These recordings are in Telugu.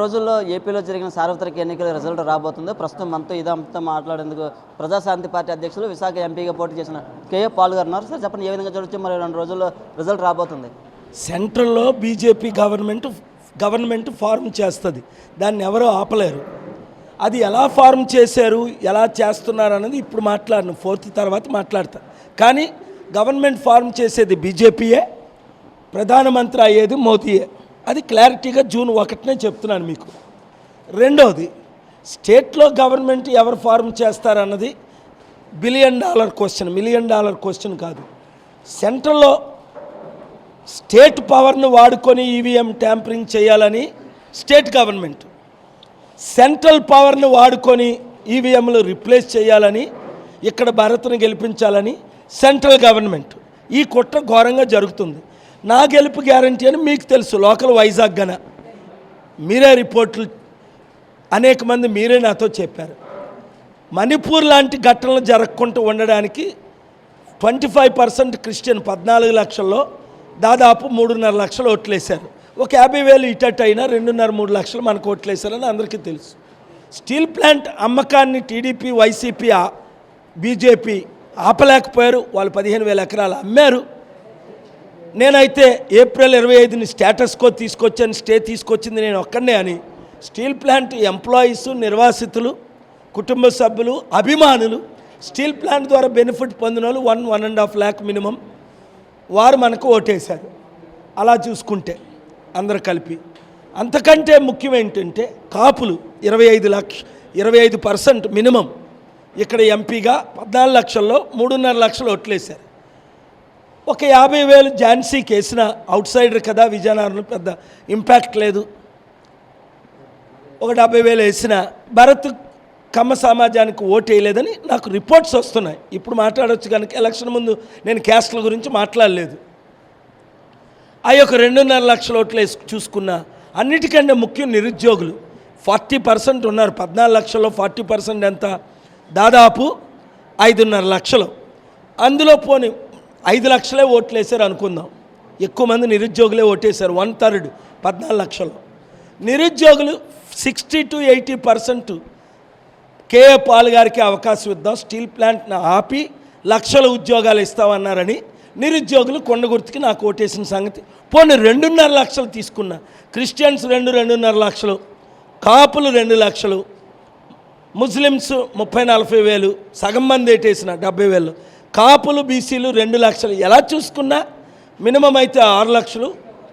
రోజుల్లో ఏపీలో జరిగిన సార్వత్రిక ఎన్నికల రిజల్ట్ రాబోతుంది. ప్రస్తుతం మనతో ఇదంతా మాట్లాడేందుకు ప్రజాశాంతి పార్టీ అధ్యక్షులు విశాఖ ఎంపీగా పోటీ చేసిన కేఏ పాల్ గారు ఉన్నారు. సార్ చెప్పండి, ఏ విధంగా చూడొచ్చు? మరి 2 రోజుల్లో రిజల్ట్ రాబోతుంది. సెంట్రల్లో బీజేపీ గవర్నమెంట్ ఫార్మ్ చేస్తుంది. దాన్ని ఎవరో ఆపలేరు. అది ఎలా ఫార్మ్ చేశారు, ఎలా చేస్తున్నారు అన్నది ఇప్పుడు మాట్లాడను, 4th తర్వాత మాట్లాడతా. కానీ గవర్నమెంట్ ఫార్మ్ చేసేది బీజేపీయే, ప్రధానమంత్రి అయ్యేది మోదీయే. అది క్లారిటీగా June 1నే చెప్తున్నాను మీకు. రెండవది, స్టేట్లో గవర్నమెంట్ ఎవరు ఫార్మ్ చేస్తారన్నది $1 బిలియన్ క్వశ్చన్, $1 మిలియన్ క్వశ్చన్ కాదు. సెంట్రల్లో స్టేట్ పవర్ను వాడుకొని ఈవీఎం ట్యాంపరింగ్ చేయాలని స్టేట్ గవర్నమెంట్, సెంట్రల్ పవర్ను వాడుకొని ఈవీఎంలు రిప్లేస్ చేయాలని, ఇక్కడ భారత్ను గెలిపించాలని సెంట్రల్ గవర్నమెంట్. ఈ కుట్ర ఘోరంగా జరుగుతుంది. నా గెలుపు గ్యారంటీ అని మీకు తెలుసు. లోకల్ వైజాగ్ గన మీరే రిపోర్ట్లు అనేక మంది మీరే నాతో చెప్పారు. మణిపూర్ లాంటి ఘటనలు జరగకుండా ఉండడానికి 25% క్రిస్టియన్ 14 లక్షల్లో దాదాపు 3.5 లక్షలు ఓట్లేశారు. ఒక 50,000 ఇటట్ అయినా 2.5-3 లక్షలు మనకు ఓట్లేశారని అందరికీ తెలుసు. స్టీల్ ప్లాంట్ అమ్మకాన్ని టీడీపీ, వైసీపీ, బీజేపీ ఆపలేకపోయారు. వాళ్ళు 15,000 ఎకరాలు అమ్మారు. నేనైతే ఏప్రిల్ 25ని స్టేటస్ కో తీసుకొచ్చాను, స్టే తీసుకొచ్చింది నేను ఒక్కడే అని. స్టీల్ ప్లాంట్ ఎంప్లాయీస్, నిర్వాసితులు, కుటుంబ సభ్యులు, అభిమానులు, స్టీల్ ప్లాంట్ ద్వారా బెనిఫిట్ పొందిన వాళ్ళు 1.5 lakh మినిమం వారు మనకు ఓటేశారు. అలా చూసుకుంటే అందరు కలిపి. అంతకంటే ముఖ్యం ఏంటంటే కాపులు 25% మినిమం ఇక్కడ ఎంపీగా 14 లక్షల్లో 3.5 లక్షలు ఓట్లేశారు. ఒక 50,000 ఝాన్సీకి వేసిన, అవుట్ సైడర్ కదా, విజయనగరం పెద్ద ఇంపాక్ట్ లేదు. ఒక 70,000 వేసిన భరత్ కమ్మ సమాజానికి ఓటు వేయలేదని నాకు రిపోర్ట్స్ వస్తున్నాయి. ఇప్పుడు మాట్లాడవచ్చు కనుక ఎలక్షన్ ముందు నేను క్యాస్ట్ల గురించి మాట్లాడలేదు. ఆ యొక్క 2.5 లక్షల ఓట్లు చూసుకున్నా. అన్నిటికంటే ముఖ్యం నిరుద్యోగులు 40% ఉన్నారు. 14 లక్షల్లో 40% ఎంత? దాదాపు 5.5 లక్షలు. అందులో పోనీ 5 లక్షలే ఓట్లు వేసారు అనుకుందాం. ఎక్కువ మంది నిరుద్యోగులే ఓటేశారు, 1/3 14 లక్షలు. నిరుద్యోగులు 60 to 80% కేఏ పాల్ గారికి అవకాశం ఇద్దాం, స్టీల్ ప్లాంట్ని ఆపి లక్షల ఉద్యోగాలు ఇస్తామన్నారని నిరుద్యోగులు కొండగుర్తికి నాకు ఓటేసిన సంగతి. పోనీ 2.5 లక్షలు తీసుకున్నా. క్రిస్టియన్స్ 2.5 లక్షలు, కాపులు 2 లక్షలు, ముస్లిమ్స్ 30-40 వేలు, సగం మంది ఏటేసిన 70,000, కాపులు బీసీలు 2 లక్షలు. ఎలా చూసుకున్నా మినిమం అయితే 6 లక్షలు,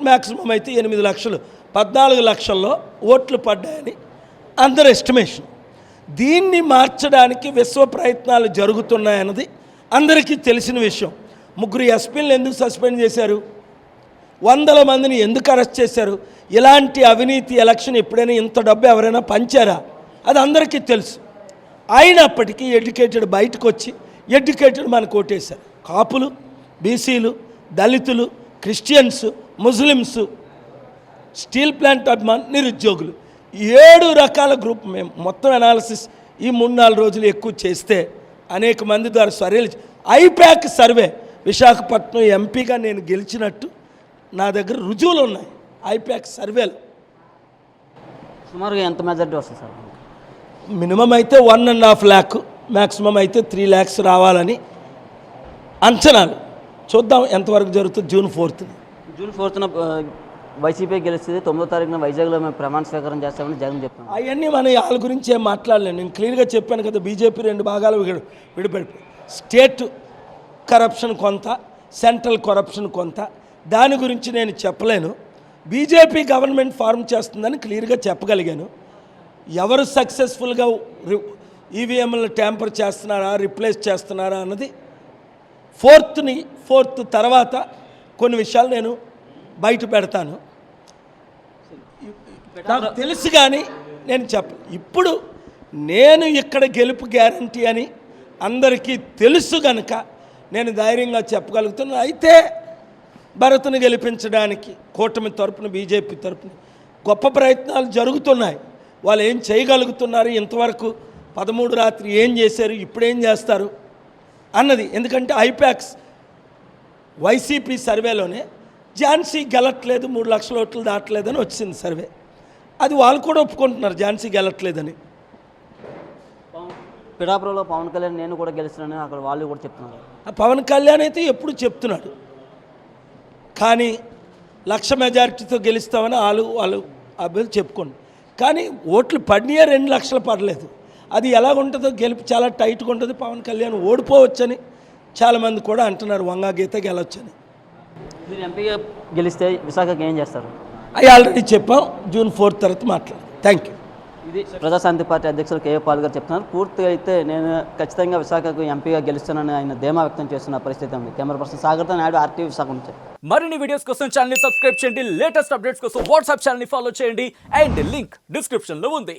మ్యాక్సిమం అయితే 8 లక్షలు, 14 లక్షల్లో ఓట్లు పడ్డాయని అందరు ఎస్టిమేషన్. దీన్ని మార్చడానికి విశ్వ ప్రయత్నాలు జరుగుతున్నాయన్నది అందరికీ తెలిసిన విషయం. 3 ఎస్పీలను ఎందుకు సస్పెండ్ చేశారు? 100 మందిని ఎందుకు అరెస్ట్ చేశారు? ఇలాంటి అవినీతి ఎలక్షన్ ఎప్పుడైనా ఇంత డబ్బు ఎవరైనా పంచారా? అది అందరికీ తెలుసు. అయినప్పటికీ ఎడ్యుకేటెడ్ బయటకు వచ్చి ఎడ్యుకేటెడ్ మనకు ఓటేశారు. కాపులు, బీసీలు, దళితులు, క్రిస్టియన్స్, ముస్లిమ్స్, స్టీల్ ప్లాంట్ అభిమాన్, నిరుద్యోగులు, 7 రకాల గ్రూప్. మేము మొత్తం అనాలిసిస్ ఈ 3-4 రోజులు ఎక్కువ చేస్తే అనేక మంది ద్వారా సర్వేలు, ఐప్యాక్ సర్వే, విశాఖపట్నం ఎంపీగా నేను గెలిచినట్టు నా దగ్గర రుజువులు ఉన్నాయి. ఐప్యాక్ సర్వేలు సుమారుగా ఎంత మెజారిటీ వస్తుంది సార్? మినిమం అయితే 1.5 lakh, మ్యాక్సిమం అయితే 3 lakhs రావాలని అంచనాలు. చూద్దాం ఎంతవరకు జరుగుతుంది. June 4న వైసీపీ గెలుస్తుంది. 9వ తారీఖున వైజాగ్లో మేము ప్రమాణ స్వీకారం చేస్తామని జగన్ చెప్పాను. అవన్నీ మనం వాళ్ళ గురించి ఏం మాట్లాడలేను. నేను క్లియర్గా చెప్పాను కదా, బీజేపీ 2 భాగాలు విడిపడి, స్టేట్ కరప్షన్ కొంత, సెంట్రల్ కరప్షన్ కొంత. దాని గురించి నేను చెప్పలేను. బీజేపీ గవర్నమెంట్ ఫార్మ్ చేస్తుందని క్లియర్గా చెప్పగలిగాను. ఎవరు సక్సెస్ఫుల్గా ఈవీఎంలను ట్యాంపర్ చేస్తున్నారా, రిప్లేస్ చేస్తున్నారా అన్నది 4th తర్వాత కొన్ని విషయాలు నేను బయట పెడతాను. నాకు తెలుసు కానీ నేను ఇప్పుడు నేను ఇక్కడ గెలుపు గ్యారంటీ అని అందరికీ తెలుసు కనుక నేను ధైర్యంగా చెప్పగలుగుతున్నాను. అయితే భరత్ను గెలిపించడానికి కూటమి తరపున, బీజేపీ తరపున గొప్ప ప్రయత్నాలు జరుగుతున్నాయి. వాళ్ళు ఏం చేయగలుగుతున్నారు, ఇంతవరకు 13 రాత్రి ఏం చేశారు, ఇప్పుడు ఏం చేస్తారు అన్నది. ఎందుకంటే ఐపాక్స్ వైసీపీ సర్వేలోనే ఝాన్సీ గెలట్లేదు, 3 లక్షల ఓట్లు దాటలేదని వచ్చింది సర్వే. అది వాళ్ళు కూడా ఒప్పుకుంటున్నారు ఝాన్సీకి వెళ్ళట్లేదని. పిఠాపురంలో పవన్ కళ్యాణ్ నేను కూడా గెలుస్తున్నానని అక్కడ వాళ్ళు కూడా చెప్తున్నారు. ఆ పవన్ కళ్యాణ్ అయితే ఎప్పుడు చెప్తున్నాడు, కానీ 1,00,000 మెజారిటీతో గెలుస్తామని వాళ్ళు అభ్యర్థి చెప్పుకోండి. కానీ ఓట్లు పడినాయే 2 లక్షలు పడలేదు. అది ఎలా ఉంటుందో గెలుపు చాలా టైట్గా ఉంటుంది. పవన్ కళ్యాణ్ ఓడిపోవచ్చని చాలామంది కూడా అంటున్నారు, వంగా గీత గెలవచ్చని. మీరు ఎంపీగా గెలిస్తే విశాఖకి ఏం చేస్తారు? అవి ఆల్రెడీ చెప్పాం, June 4 తర్వాత మాట్లాడాం. Thank you. ఇది ప్రజాశాంతి పార్టీ అధ్యక్షులు కేఏ పాల్ గారు చెప్తున్నారు. పూర్తిగా అయితే నేను ఖచ్చితంగా విశాఖకు ఎంపీగా గెలుస్తానని ఆయన ధీమా వ్యక్తం చేస్తున్న పరిస్థితి ఉంది. కెమెరా పర్సన్ సాగర్తో నాయుడు, RTV విశాఖ నుంచి. మరిన్ని వీడియోస్ కోసం ఛానల్ ని సబ్స్క్రైబ్ చేయండి, లేటెస్ట్ అప్డేట్స్ కోసం వాట్సాప్ ఛానల్ ని ఫాలో చేయండి అండ్ లింక్ డిస్క్రిప్షన్ లో ఉంది.